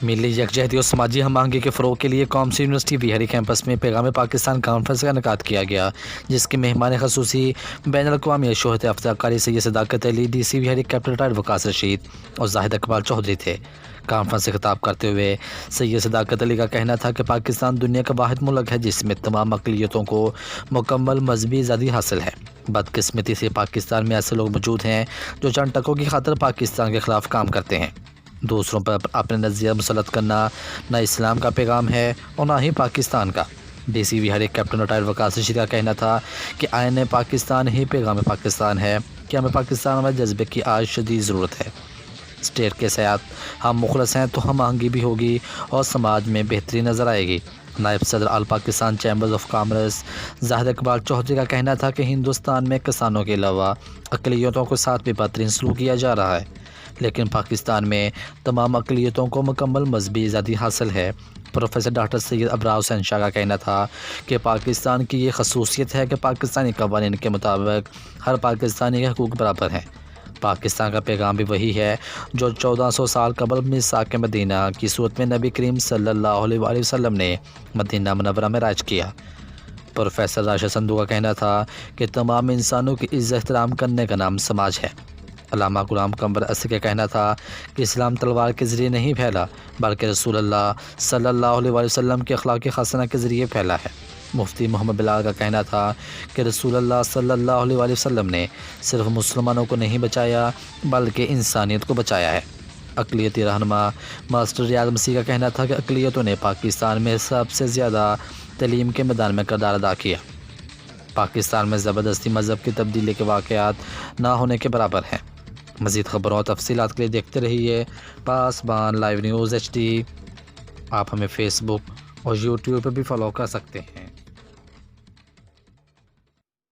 ملی یکجہتی اور سماجی ہم آہنگی کے فروغ کے لیے قومی یونیورسٹی ویہاری کیمپس میں پیغام پاکستان کانفرنس کا انعقاد کیا گیا، جس کے مہمان خصوصی بین الاقوامی شہرت یافتہ قاری سید صداقت علی، ڈی سی ویہاری کیپٹن ریٹائرڈ وقاص رشید اور زاہد اقبال چودھری تھے۔ کانفرنس سے خطاب کرتے ہوئے سید صداقت علی کا کہنا تھا کہ پاکستان دنیا کا واحد ملک ہے جس میں تمام اقلیتوں کو مکمل مذہبی آزادی حاصل ہے۔ بدقسمتی سے پاکستان میں ایسے لوگ موجود ہیں جو چند ٹکوں کی خاطر پاکستان کے خلاف کام کرتے ہیں۔ دوسروں پر اپنے نظریہ مسلط کرنا نہ اسلام کا پیغام ہے اور نہ ہی پاکستان کا۔ ڈی سی ویہاری کیپٹن ریٹائرڈ وقاص رشید کا کہنا تھا کہ آئین پاکستان ہی پیغام پاکستان ہے کہ ہمیں پاکستان والے جذبے کی آج شدید ضرورت ہے۔ اسٹیٹ کے ساتھ ہم مخلص ہیں تو ہم آہنگی بھی ہوگی اور سماج میں بہتری نظر آئے گی۔ نائب صدر آل پاکستان چیمبرز آف کامرس زاہد اقبال چودھری کا کہنا تھا کہ ہندوستان میں کسانوں کے علاوہ اقلیتوں کے ساتھ بھی بہترین سلوک کیا جا رہا ہے، لیکن پاکستان میں تمام اقلیتوں کو مکمل مذہبی آزادی حاصل ہے۔ پروفیسر ڈاکٹر سید ابرار حسین شاہ کا کہنا تھا کہ پاکستان کی یہ خصوصیت ہے کہ پاکستانی قوانین کے مطابق ہر پاکستانی کے حقوق برابر ہیں۔ پاکستان کا پیغام بھی وہی ہے جو 1400 سال قبل میثاق مدینہ کی صورت میں نبی کریم صلی اللہ علیہ وآلہ وسلم نے مدینہ منورہ میں رائج کیا۔ پروفیسر راشد سندھو کا کہنا تھا کہ تمام انسانوں کی عزت احترام کرنے کا نام سماج ہے۔ علامہ غلام قمر اصغری کا کہنا تھا کہ اسلام تلوار کے ذریعے نہیں پھیلا بلکہ رسول اللہ صلی اللہ علیہ وآلہ وسلم کے اخلاق حسنہ کے ذریعے پھیلا ہے۔ مفتی محمد بلال کا کہنا تھا کہ رسول اللہ صلی اللہ علیہ وآلہ وسلم نے صرف مسلمانوں کو نہیں بچایا بلکہ انسانیت کو بچایا ہے۔ اقلیتی رہنما ماسٹر ریاض مسیح کا کہنا تھا کہ اقلیتوں نے پاکستان میں سب سے زیادہ تعلیم کے میدان میں کردار ادا کیا۔ پاکستان میں زبردستی مذہب کی تبدیلی کے واقعات نہ ہونے کے برابر ہیں۔ مزید خبروں اور تفصیلات کے لیے دیکھتے رہیے پاسبان لائیو نیوز HD۔ آپ ہمیں فیس بک اور یوٹیوب پہ بھی فالو کر سکتے ہیں۔